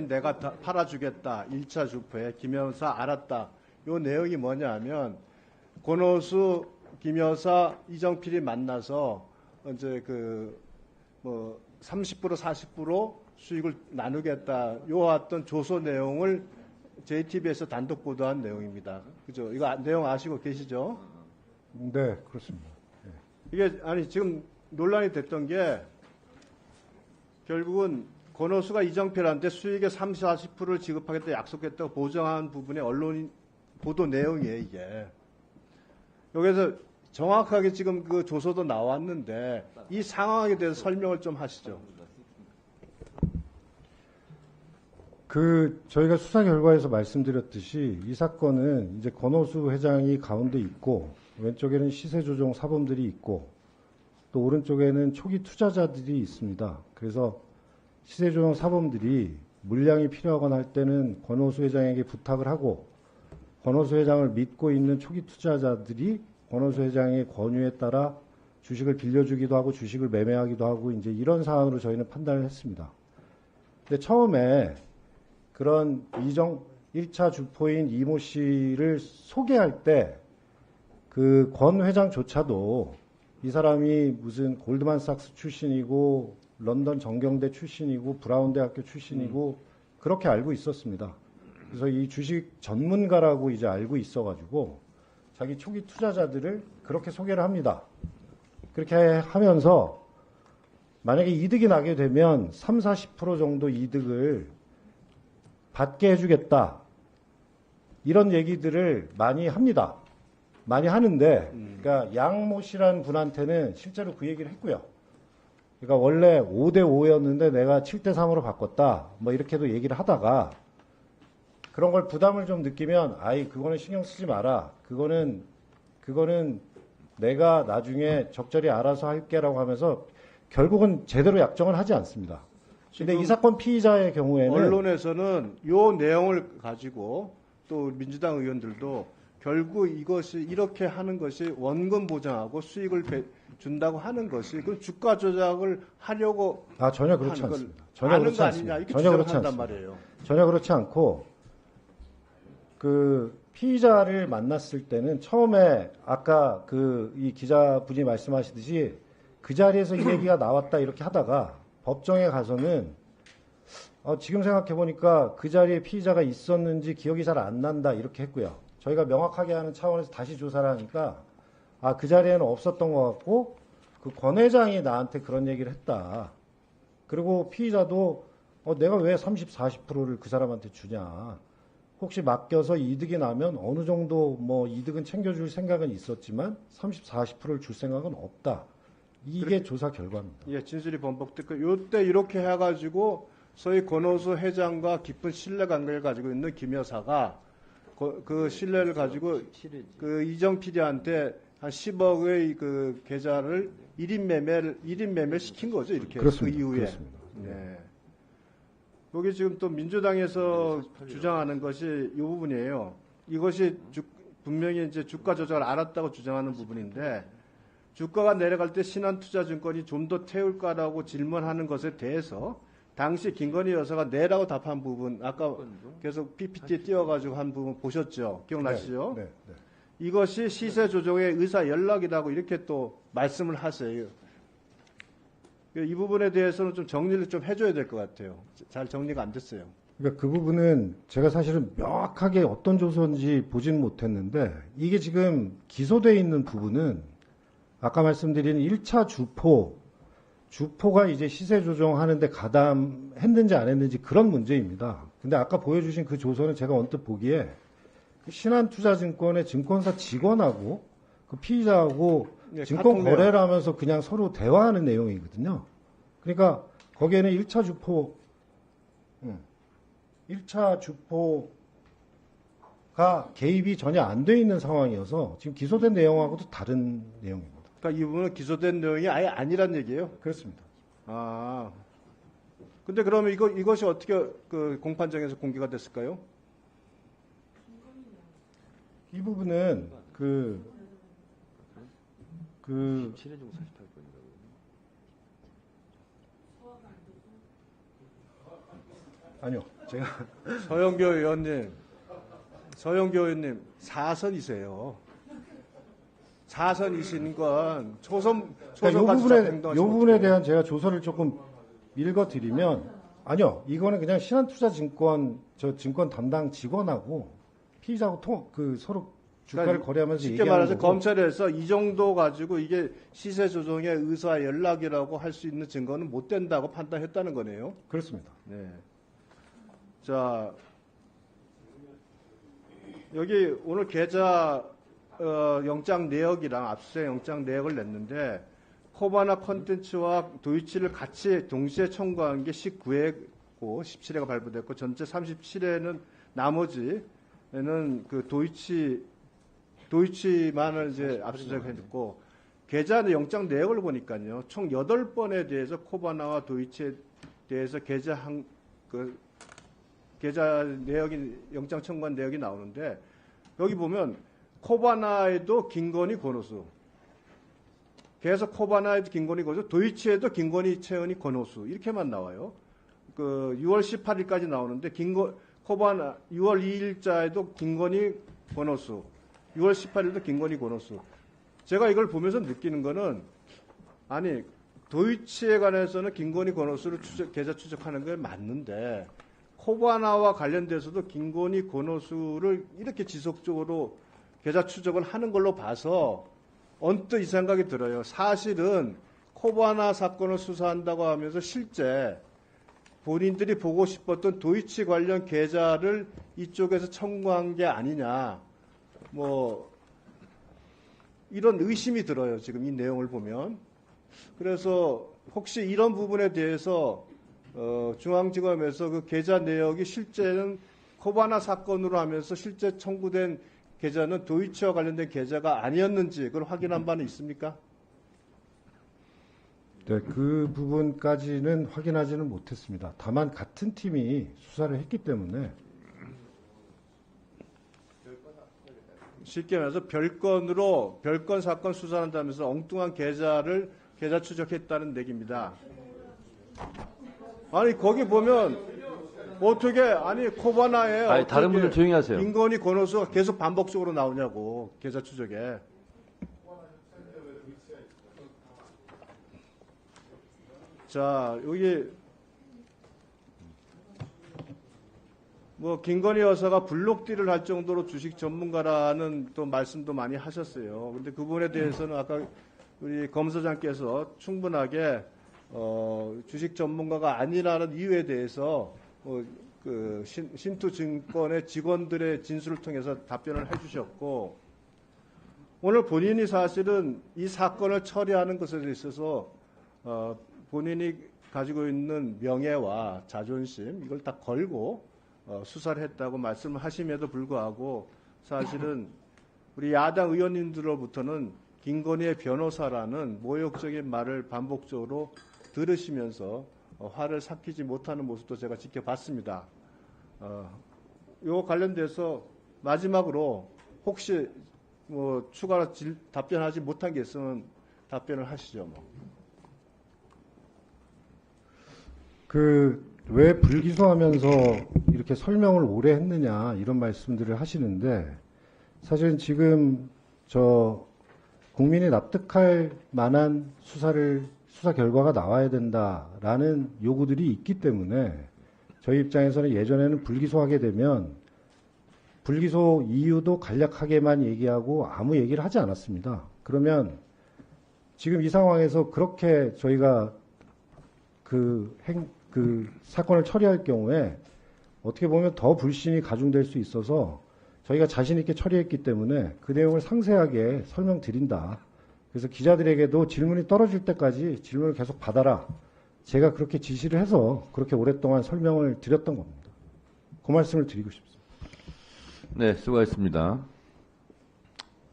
내가 다 팔아주겠다. 1차 주포에 김 여사 알았다. 요 내용이 뭐냐면 권오수, 김 여사, 이정필이 만나서 이제 뭐 30% 40% 수익을 나누겠다. 요 어떤 조소 내용을 JTBC에서 단독 보도한 내용입니다. 그죠? 이거 내용 아시고 계시죠? 네, 그렇습니다. 이게 아니 지금 논란이 됐던 게 결국은 권오수가 이정필한테 수익의 30, 40%를 지급하겠다 약속했다고 보정한 부분의 언론 보도 내용이에요, 이게. 여기서 정확하게 지금 그 조서도 나왔는데 이 상황에 대해서 설명을 좀 하시죠. 저희가 수사 결과에서 말씀드렸듯이 이 사건은 이제 권오수 회장이 가운데 있고 왼쪽에는 시세조정 사범들이 있고 또 오른쪽에는 초기 투자자들이 있습니다. 그래서 시세조정 사범들이 물량이 필요하거나 할 때는 권오수 회장에게 부탁을 하고 권오수 회장을 믿고 있는 초기 투자자들이 권오수 회장의 권유에 따라 주식을 빌려주기도 하고 주식을 매매하기도 하고 이제 이런 사안으로 저희는 판단을 했습니다. 근데 처음에 그런 1차 주포인 이모 씨를 소개할 때 그 권 회장조차도 이 사람이 무슨 골드만삭스 출신이고 런던 정경대 출신이고 브라운 대학교 출신이고 그렇게 알고 있었습니다. 그래서 이 주식 전문가라고 이제 알고 있어가지고 자기 초기 투자자들을 그렇게 소개를 합니다. 그렇게 하면서 만약에 이득이 나게 되면 3, 40% 정도 이득을 받게 해주겠다. 이런 얘기들을 많이 합니다. 많이 하는데, 그러니까 양모 씨라는 분한테는 실제로 그 얘기를 했고요. 그러니까 원래 5대 5였는데 내가 7대 3으로 바꿨다. 뭐 이렇게도 얘기를 하다가 그런 걸 부담을 좀 느끼면 아이 그거는 신경 쓰지 마라. 그거는 내가 나중에 적절히 알아서 할게라고 하면서 결국은 제대로 약정을 하지 않습니다. 근데 이 사건 피의자의 경우에는 언론에서는 요 내용을 가지고 또 민주당 의원들도 결국 이것이 이렇게 하는 것이 원금 보장하고 수익을 준다고 하는 것이 그 주가 조작을 하려고 전혀 그렇지 않습니다. 전혀 그렇지 않습니다. 전혀 그렇지 않단 말이에요. 전혀 그렇지 않고 그 피의자를 만났을 때는 처음에 아까 이 기자분이 말씀하시듯이 그 자리에서 이 얘기가 나왔다 이렇게 하다가 법정에 가서는 지금 생각해 보니까 그 자리에 피의자가 있었는지 기억이 잘 안 난다 이렇게 했고요. 저희가 명확하게 하는 차원에서 다시 조사를 하니까 그 자리에는 없었던 것 같고 그 권 회장이 나한테 그런 얘기를 했다. 그리고 피의자도 내가 왜 30, 40%를 그 사람한테 주냐. 혹시 맡겨서 이득이 나면 어느 정도 뭐 이득은 챙겨줄 생각은 있었지만 30, 40%를 줄 생각은 없다. 이게 조사 결과입니다. 예, 진술이 번복됐고 요때 이렇게 해가지고 소위 권오수 회장과 깊은 신뢰관계를 가지고 있는 김 여사가 그 신뢰를 가지고 그 이정필이한테 한 10억의 그 계좌를 1인 매매를 시킨 거죠, 이렇게. 그렇습니다. 그 이후에. 그렇습니다. 네. 여기 지금 또 민주당에서 주장하는 것이 이 부분이에요. 이것이 분명히 이제 주가 조작을 알았다고 주장하는 부분인데 주가가 내려갈 때 신한투자증권이 좀 더 태울까라고 질문하는 것에 대해서 당시 김건희 여사가 네라고 답한 부분, 아까 계속 PPT에 띄워가지고 한 부분 보셨죠? 기억나시죠? 네. 이것이 시세 조정의 의사 연락이라고 이렇게 또 말씀을 하세요. 이 부분에 대해서는 좀 정리를 좀 해줘야 될 것 같아요. 잘 정리가 안 됐어요. 그러니까 그 부분은 제가 사실은 명확하게 어떤 조서인지 보진 못했는데 이게 지금 기소되어 있는 부분은 아까 말씀드린 1차 주포가 이제 시세 조정하는데 가담했는지 안 했는지 그런 문제입니다. 근데 아까 보여주신 그 조서는 제가 언뜻 보기에 신한투자증권의 증권사 직원하고 그 피의자하고 증권 거래를 하면서 그냥 서로 대화하는 내용이거든요. 그러니까 거기에는 1차 주포가 개입이 전혀 안 돼 있는 상황이어서 지금 기소된 내용하고도 다른 내용입니다. 그러니까 이 부분은 기소된 내용이 아예 아니란 얘기예요? 그렇습니다. 근데 그러면 이것이 어떻게 그 공판장에서 공개가 됐을까요? 이 부분은 아니요. 서영교 의원님, 4선이세요. 4선이신 건 초선 그러니까 행동하시면 요 부분에 대한 제가 조서를 조금 읽어드리면, 아니요, 이거는 그냥 신한투자증권 증권 담당 직원하고 피의자하고 서로 주가를 그러니까 거래하면서 쉽게 얘기하는 말해서 거고. 검찰에서 이 정도 가지고 이게 시세 조정의 의사 연락이라고 할 수 있는 증거는 못 된다고 판단했다는 거네요. 그렇습니다. 네. 자, 여기 오늘 계좌 영장 내역이랑 압수수색 영장 내역을 냈는데 코바나 컨텐츠와 도이치를 같이 동시에 청구한 게 19회고 17회가 발부됐고 전체 37회는 나머지는 그 도이치만을 이제 압수수색했고 계좌 영장 내역을 보니까요 총 8번에 대해서 코바나와 도이치에 대해서 계좌 내역이 영장 청구한 내역이 나오는데 여기 보면 코바나에도 김건희 권오수, 계속 코바나에도 김건희 권오수, 도이치에도 김건희 최은희 권오수 이렇게만 나와요. 그 6월 18일까지 나오는데 코바나 6월 2일자에도 김건희 권오수, 6월 18일도 김건희 권오수. 제가 이걸 보면서 느끼는 거는 아니 도이치에 관해서는 김건희 권오수를 계좌 추적하는 게 맞는데 코바나와 관련돼서도 김건희 권오수를 이렇게 지속적으로 계좌 추적을 하는 걸로 봐서 언뜻 이 생각이 들어요. 사실은 코바나 사건을 수사한다고 하면서 실제 본인들이 보고 싶었던 도이치 관련 계좌를 이쪽에서 청구한 게 아니냐. 뭐 이런 의심이 들어요. 지금 이 내용을 보면. 그래서 혹시 이런 부분에 대해서 중앙지검에서 그 계좌 내역이 실제는 코바나 사건으로 하면서 실제 청구된 계좌는 도이치와 관련된 계좌가 아니었는지 그걸 확인한 바는 있습니까? 네, 그 부분까지는 확인하지는 못했습니다. 다만 같은 팀이 수사를 했기 때문에 쉽게 말해서 별건 사건 수사한다면서 엉뚱한 계좌 추적했다는 얘기입니다. 아니 거기 보면 어떻게 아니 코바나에 아니, 다른 분들 조용히 하세요. 김건희 권오수가 계속 반복적으로 나오냐고 계좌 추적에. 자 여기 뭐 김건희 여사가 블록딜을 할 정도로 주식 전문가라는 또 말씀도 많이 하셨어요. 근데 그 부분에 대해서는 아까 우리 검사장께서 충분하게 주식 전문가가 아니라는 이유에 대해서 그 신투증권의 직원들의 진술을 통해서 답변을 해주셨고 오늘 본인이 사실은 이 사건을 처리하는 것에 있어서 본인이 가지고 있는 명예와 자존심 이걸 다 걸고 수사를 했다고 말씀을 하심에도 불구하고 사실은 우리 야당 의원님들로부터는 김건희의 변호사라는 모욕적인 말을 반복적으로 들으시면서 화를 삭히지 못하는 모습도 제가 지켜봤습니다. 요 관련돼서 마지막으로 혹시 뭐 추가로 답변하지 못한 게 있으면 답변을 하시죠. 뭐. 왜 불기소하면서 이렇게 설명을 오래 했느냐 이런 말씀들을 하시는데 사실은 지금 국민이 납득할 만한 수사 결과가 나와야 된다라는 요구들이 있기 때문에 저희 입장에서는 예전에는 불기소하게 되면 불기소 이유도 간략하게만 얘기하고 아무 얘기를 하지 않았습니다. 그러면 지금 이 상황에서 그렇게 저희가 그 사건을 처리할 경우에 어떻게 보면 더 불신이 가중될 수 있어서 저희가 자신 있게 처리했기 때문에 그 내용을 상세하게 설명드린다. 그래서 기자들에게도 질문이 떨어질 때까지 질문을 계속 받아라. 제가 그렇게 지시를 해서 그렇게 오랫동안 설명을 드렸던 겁니다. 그 말씀을 드리고 싶습니다. 네, 수고하셨습니다.